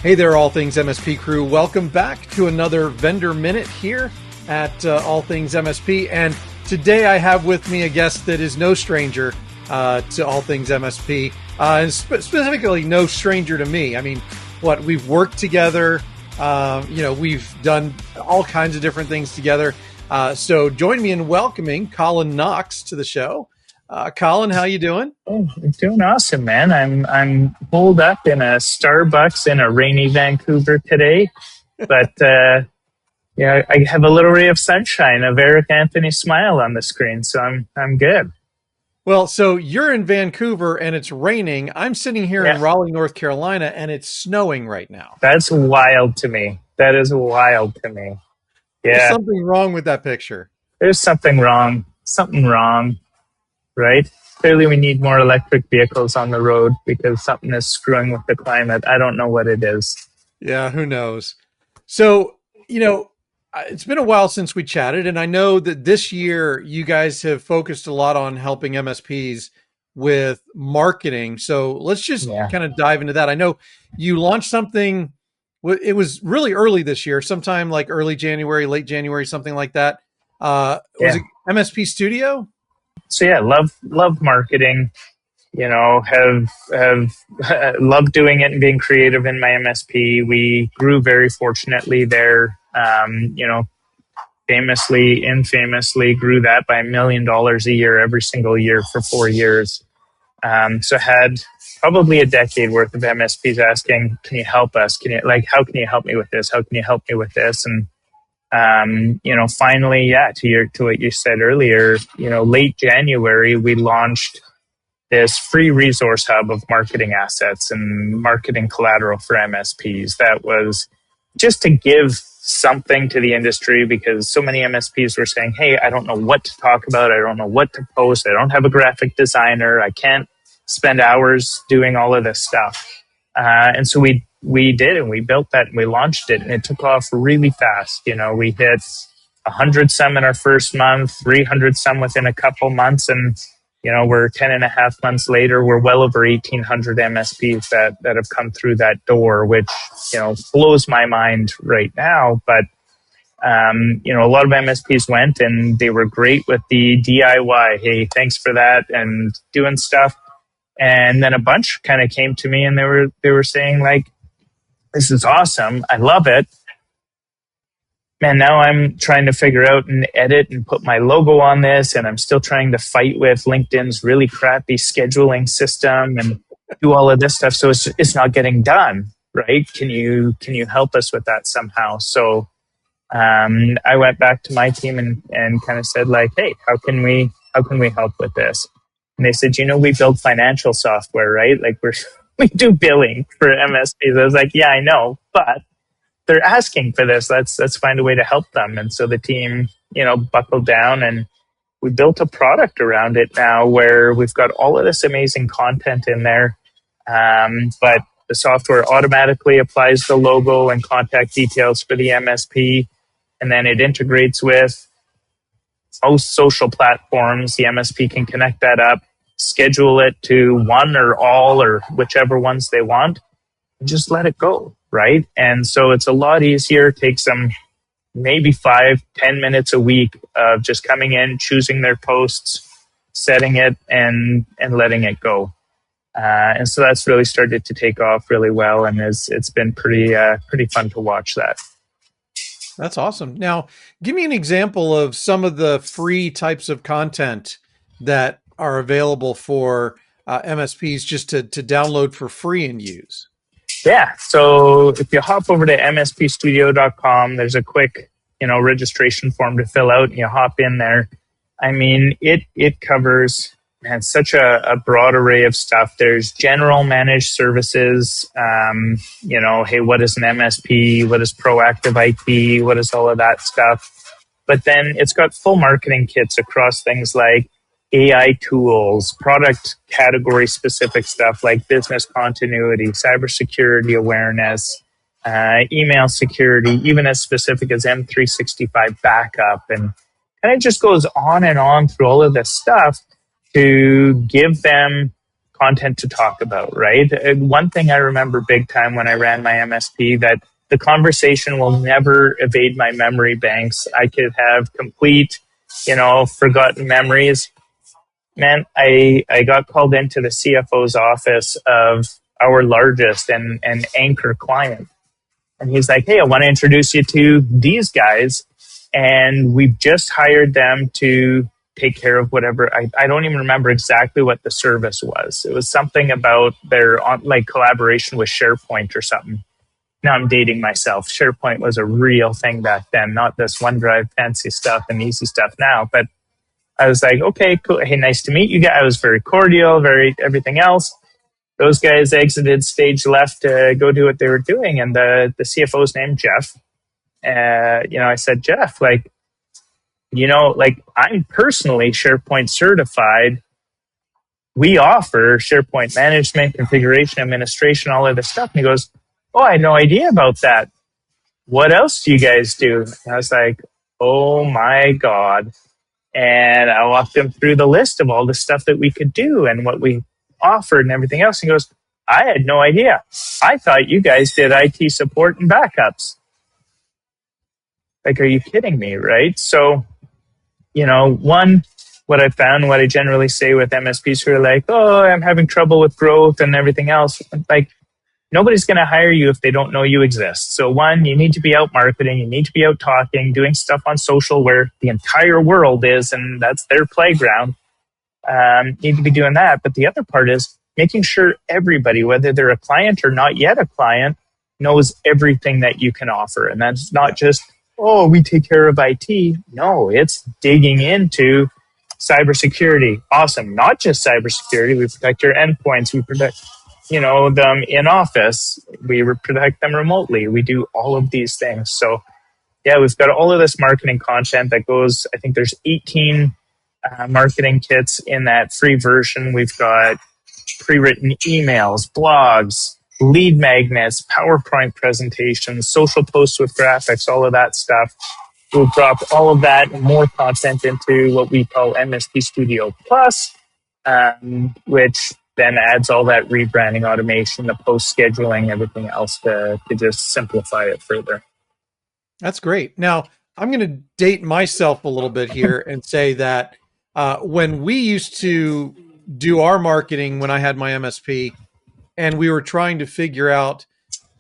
Hey there, All Things MSP crew. Welcome back to another Vendor Minute here at All Things MSP. And today I have with me a guest that is no stranger to All Things MSP, and specifically no stranger to me. I mean, we've worked together, we've done all kinds of different things together. So join me in welcoming Colin Knox to the show. Colin, how you doing? Oh, I'm doing awesome, man. I'm holed up in a Starbucks in a rainy Vancouver today, but I have a little ray of sunshine of Eric Anthony's smile on the screen, so I'm good. Well, so you're in Vancouver and it's raining. I'm sitting here in Raleigh, North Carolina, and it's snowing right now. That's wild to me. That is wild to me. Yeah, there's something wrong with that picture. There's something wrong. Something wrong. Right? Clearly we need more electric vehicles on the road because something is screwing with the climate. I don't know what it is. Yeah, who knows? So, it's been a while since we chatted, and I know that this year you guys have focused a lot on helping MSPs with marketing. So let's just kind of dive into that. I know you launched something, it was really early this year, sometime like early January, late January, something like that. Was it MSP Studio? So love marketing, have loved doing it and being creative in my MSP. We grew very fortunately there, famously, infamously grew that by $1 million a year, every single year for 4 years. So had probably a decade worth of MSPs asking, can you help us? How can you help me with this? How can you help me with this? And finally, to what you said earlier, late January, we launched this free resource hub of marketing assets and marketing collateral for MSPs. That was just to give something to the industry because so many MSPs were saying, hey, I don't know what to talk about. I don't know what to post. I don't have a graphic designer. I can't spend hours doing all of this stuff. And so we did, and we built that and we launched it, and it took off really fast. We hit 100 some in our first month, 300 some within a couple months. And, we're 10 and a half months later, we're well over 1,800 MSPs that have come through that door, which, blows my mind right now. But, a lot of MSPs went and they were great with the DIY. Hey, thanks for that, and doing stuff. And then a bunch kind of came to me and they were saying like, this is awesome. I love it. Man, now I'm trying to figure out and edit and put my logo on this. And I'm still trying to fight with LinkedIn's really crappy scheduling system and do all of this stuff. So it's not getting done, right? Can you help us with that somehow? So I went back to my team and kind of said like, hey, how can we help with this? And they said, we build financial software, right? Like we do billing for MSPs. I was like, yeah, I know, but they're asking for this. Let's find a way to help them. And so the team, buckled down and we built a product around it now where we've got all of this amazing content in there. But the software automatically applies the logo and contact details for the MSP. And then it integrates with most social platforms. The MSP can connect that up, schedule it to one or all or whichever ones they want, and just let it go, right? And so it's a lot easier. It takes them maybe 5-10 minutes a week of just coming in, choosing their posts, setting it, and letting it go. And so that's really started to take off really well, and it's been pretty fun to watch that. That's awesome. Now, give me an example of some of the free types of content that are available for MSPs just to download for free and use. Yeah. So if you hop over to mspstudio.com, there's a quick, registration form to fill out, and you hop in there. I mean, it covers such a broad array of stuff. There's general managed services. Hey, what is an MSP? What is proactive IT? What is all of that stuff? But then it's got full marketing kits across things like AI tools, product category specific stuff like business continuity, cybersecurity awareness, email security, even as specific as M365 backup. And it just goes on and on through all of this stuff to give them content to talk about, right? One thing I remember big time when I ran my MSP, that the conversation will never evade my memory banks. I could have complete, forgotten memories. Man, I got called into the CFO's office of our largest and anchor client. And he's like, hey, I want to introduce you to these guys. And we've just hired them to take care of whatever. I don't even remember exactly what the service was. It was something about their collaboration with SharePoint or something. Now I'm dating myself. SharePoint was a real thing back then, not this OneDrive fancy stuff and easy stuff now. But I was like, okay, cool. Hey, nice to meet you guys. I was very cordial, very everything else. Those guys exited stage left to go do what they were doing. And the CFO's name, Jeff. I said, Jeff, I'm personally SharePoint certified. We offer SharePoint management, configuration, administration, all of this stuff. And he goes, oh, I had no idea about that. What else do you guys do? And I was like, oh my God. And I walked him through the list of all the stuff that we could do and what we offered and everything else. He goes, I had no idea. I thought you guys did IT support and backups. Like, are you kidding me? Right? So, what I found, what I generally say with MSPs who are like, oh, I'm having trouble with growth and everything else. Like, nobody's going to hire you if they don't know you exist. So one, you need to be out marketing. You need to be out talking, doing stuff on social where the entire world is, and that's their playground. Need to be doing that. But the other part is making sure everybody, whether they're a client or not yet a client, knows everything that you can offer. And that's not just, oh, we take care of IT. No, it's digging into cybersecurity. Awesome. Not just cybersecurity. We protect your endpoints. We protect them in office. We protect them remotely. We do all of these things. So yeah, we've got all of this marketing content that goes, I think there's 18 marketing kits in that free version. We've got pre-written emails, blogs, lead magnets, PowerPoint presentations, social posts with graphics, all of that stuff. We'll drop all of that and more content into what we call MSP Studio Plus, which then adds all that rebranding automation, the post scheduling, everything else to just simplify it further. That's great. Now, I'm going to date myself a little bit here and say that when we used to do our marketing, when I had my MSP, and we were trying to figure out,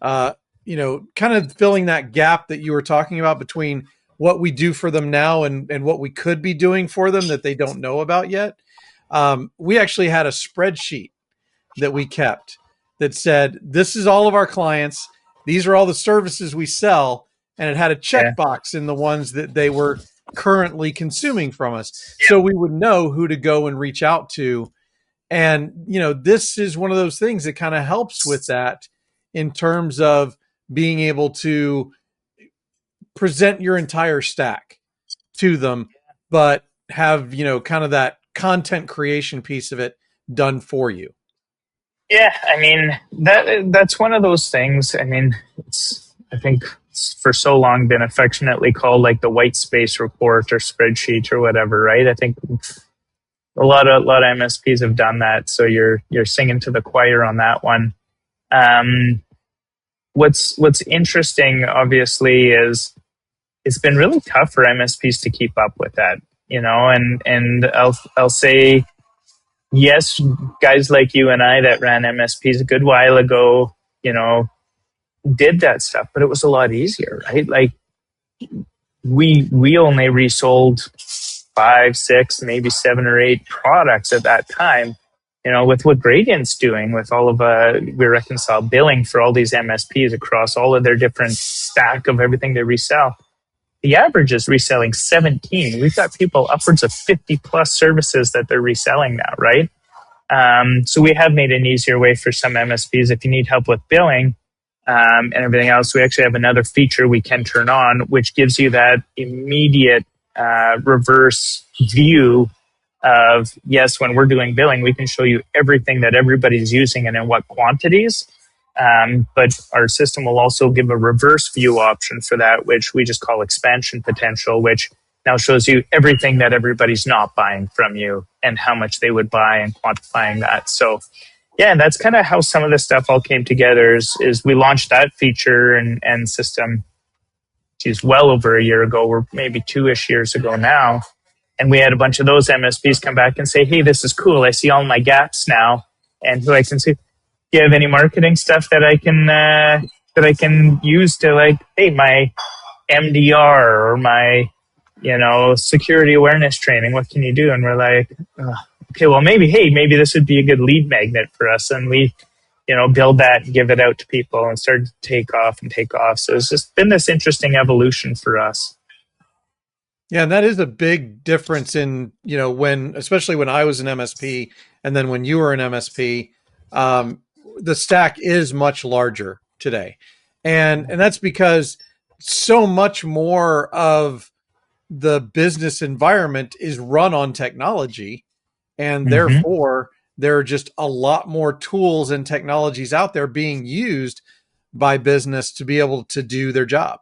kind of filling that gap that you were talking about between what we do for them now and what we could be doing for them that they don't know about yet. We actually had a spreadsheet that we kept that said, this is all of our clients. These are all the services we sell. And it had a checkbox in the ones that they were currently consuming from us. Yeah. So we would know who to go and reach out to. And, this is one of those things that kind of helps with that in terms of being able to present your entire stack to them, but have, kind of that content creation piece of it done for you. Yeah, I mean, that's one of those things. I mean, I think it's for so long been affectionately called like the white space report or spreadsheet or whatever, right? I think a lot of MSPs have done that, so you're singing to the choir on that one. What's interesting, obviously, is it's been really tough for MSPs to keep up with that, and I'll say, yes, guys like you and I that ran MSPs a good while ago, did that stuff, but it was a lot easier, right? Like we only resold 5, 6, maybe 7 or 8 products at that time. With what Gradient's doing with all of we reconcile billing for all these MSPs across all of their different stack of everything they resell. The average is reselling 17. We've got people upwards of 50 plus services that they're reselling now, right? So we have made an easier way for some MSPs. If you need help with billing and everything else, we actually have another feature we can turn on, which gives you that immediate reverse view of, yes, when we're doing billing, we can show you everything that everybody's using and in what quantities. But our system will also give a reverse view option for that, which we just call expansion potential, which now shows you everything that everybody's not buying from you and how much they would buy and quantifying that. So yeah, that's kind of how some of this stuff all came together is we launched that feature and system, geez, well over a year ago, or maybe 2-ish years ago now. And we had a bunch of those MSPs come back and say, hey, this is cool. I see all my gaps now. And who I can say, do you have any marketing stuff that I can use to, like, hey, my MDR or my, security awareness training, what can you do? And we're like, okay, well, maybe this would be a good lead magnet for us. And we, build that and give it out to people and start to take off. So it's just been this interesting evolution for us. Yeah, and that is a big difference in, especially when I was an MSP and then when you were an MSP, the stack is much larger today. And that's because so much more of the business environment is run on technology. And therefore, there are just a lot more tools and technologies out there being used by business to be able to do their job.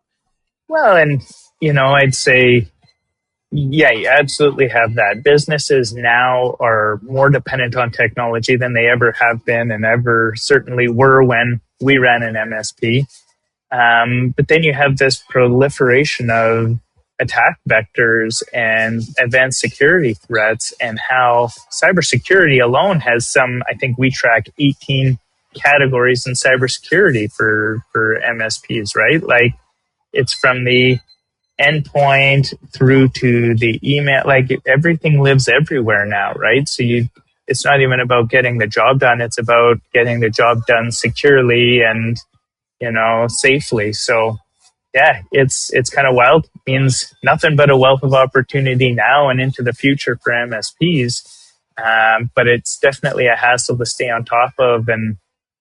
Well, and, I'd say, yeah, you absolutely have that. Businesses now are more dependent on technology than they ever have been and ever certainly were when we ran an MSP. But then you have this proliferation of attack vectors and advanced security threats, and how cybersecurity alone has I think we track 18 categories in cybersecurity for MSPs, right? Like, it's from the endpoint through to the email, like everything lives everywhere now, right? So it's not even about getting the job done, it's about getting the job done securely and safely. So yeah, it's kind of wild. It means nothing but a wealth of opportunity now and into the future for MSPs. But it's definitely a hassle to stay on top of and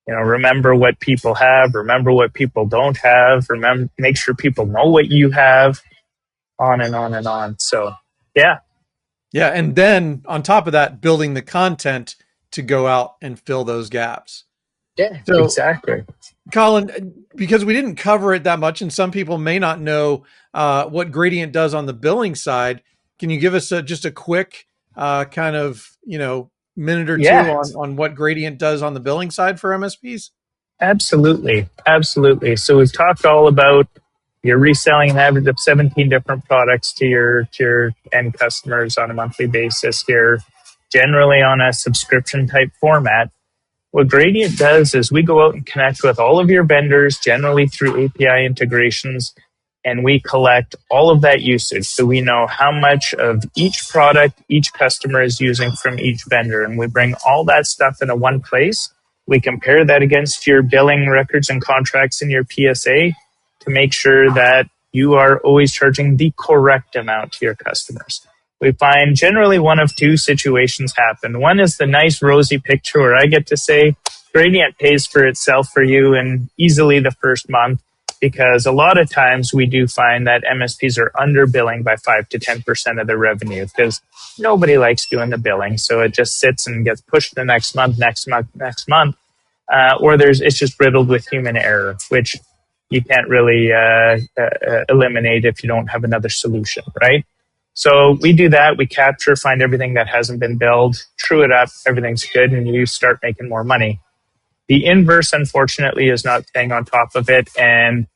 remember what people have, remember what people don't have, make sure people know what you have, on and on and on. So, yeah. Yeah. And then on top of that, building the content to go out and fill those gaps. Yeah, so, exactly. Colin, because we didn't cover it that much and some people may not know what Gradient does on the billing side, can you give us just a quick kind of, minute or two on what Gradient does on the billing side for MSPs? Absolutely. So we've talked all about you're reselling an average of 17 different products to your end customers on a monthly basis here, generally on a subscription type format. What Gradient does is we go out and connect with all of your vendors, generally through API integrations, and we collect all of that usage. So we know how much of each product each customer is using from each vendor. And we bring all that stuff into one place. We compare that against your billing records and contracts in your PSA to make sure that you are always charging the correct amount to your customers. We find generally one of two situations happen. One is the nice rosy picture where I get to say, Gradient pays for itself for you and easily the first month. Because a lot of times we do find that MSPs are underbilling by 5 to 10% of their revenue because nobody likes doing the billing. So it just sits and gets pushed to next month. Or it's just riddled with human error, which you can't really eliminate if you don't have another solution, right? So we do that. We capture, find everything that hasn't been billed, true it up, everything's good, and you start making more money. The inverse, unfortunately, is not staying on top of it, and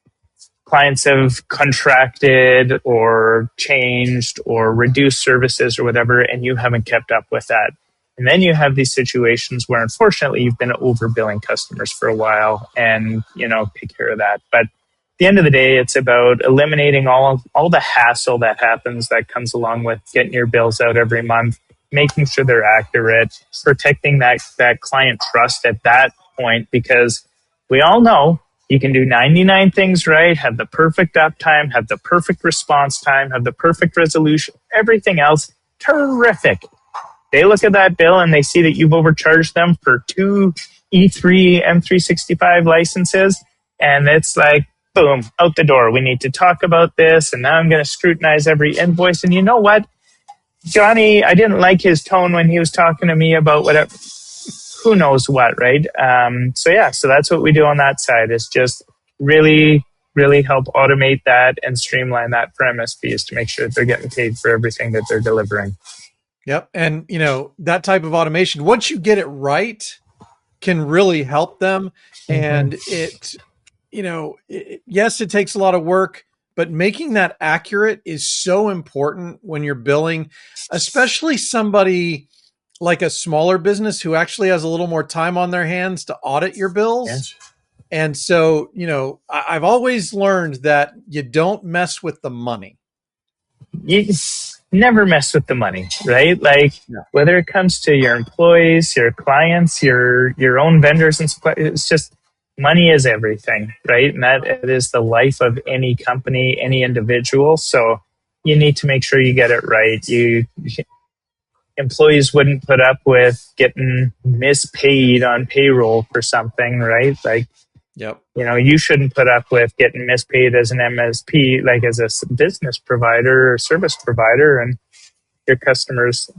clients have contracted or changed or reduced services or whatever, and you haven't kept up with that. And then you have these situations where, unfortunately, you've been overbilling customers for a while and, take care of that. But at the end of the day, it's about eliminating all the hassle that happens that comes along with getting your bills out every month, making sure they're accurate, protecting that client trust at that point, because we all know you can do 99 things right, have the perfect uptime, have the perfect response time, have the perfect resolution, everything else, terrific. They look at that bill and they see that you've overcharged them for 2 E3 M365 licenses, and it's like, boom, out the door. We need to talk about this, and now I'm going to scrutinize every invoice. And you know what? Johnny, I didn't like his tone when he was talking to me about whatever. Who knows what, right? So that's what we do on that side, is just really really help automate that and streamline that for MSPs to make sure that they're getting paid for everything that they're delivering. Yep. And, that type of automation, once you get it right, can really help them. And yes, it takes a lot of work, but making that accurate is so important when you're billing, especially somebody like a smaller business who actually has a little more time on their hands to audit your bills. Yes. And so, I've always learned that you don't mess with the money. You never mess with the money, right? Like whether it comes to your employees, your clients, your own vendors and suppliers, it's just money is everything, right? And that it is the life of any company, any individual. So you need to make sure you get it right. Employees wouldn't put up with getting mispaid on payroll for something, right? Like, yep. You shouldn't put up with getting mispaid as an MSP, like as a business provider or service provider, and your customers,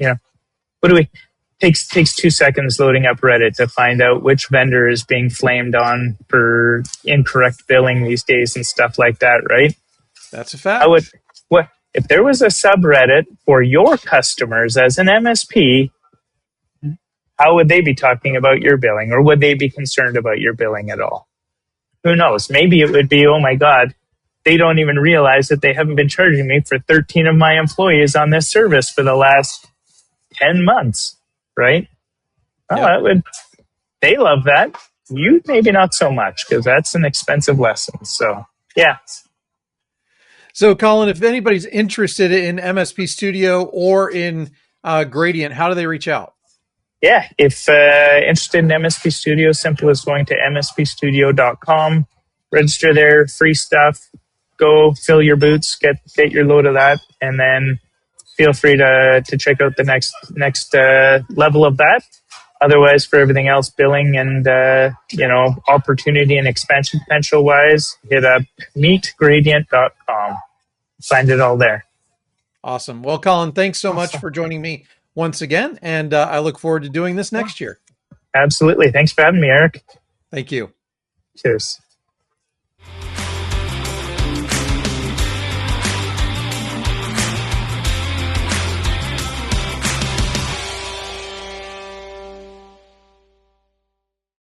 takes 2 seconds loading up Reddit to find out which vendor is being flamed on for incorrect billing these days and stuff like that, right? That's a fact. If there was a subreddit for your customers as an MSP, how would they be talking about your billing, or would they be concerned about your billing at all? Who knows? Maybe it would be, oh my God, they don't even realize that they haven't been charging me for 13 of my employees on this service for the last 10 months, right? Yep. They love that. You maybe not so much, because that's an expensive lesson. So, yeah. So, Colin, if anybody's interested in MSP Studio or in Gradient, how do they reach out? Yeah, if interested in MSP Studio, simple as going to mspstudio.com, register there, free stuff, go fill your boots, get your load of that, and then feel free to check out the next level of that. Otherwise, for everything else, billing and opportunity and expansion potential wise, hit up meetgradient.com. Find it all there. Awesome. Well, Colin, thanks so much for joining me once again, and I look forward to doing this next year. Absolutely. Thanks for having me, Eric. Thank you. Cheers.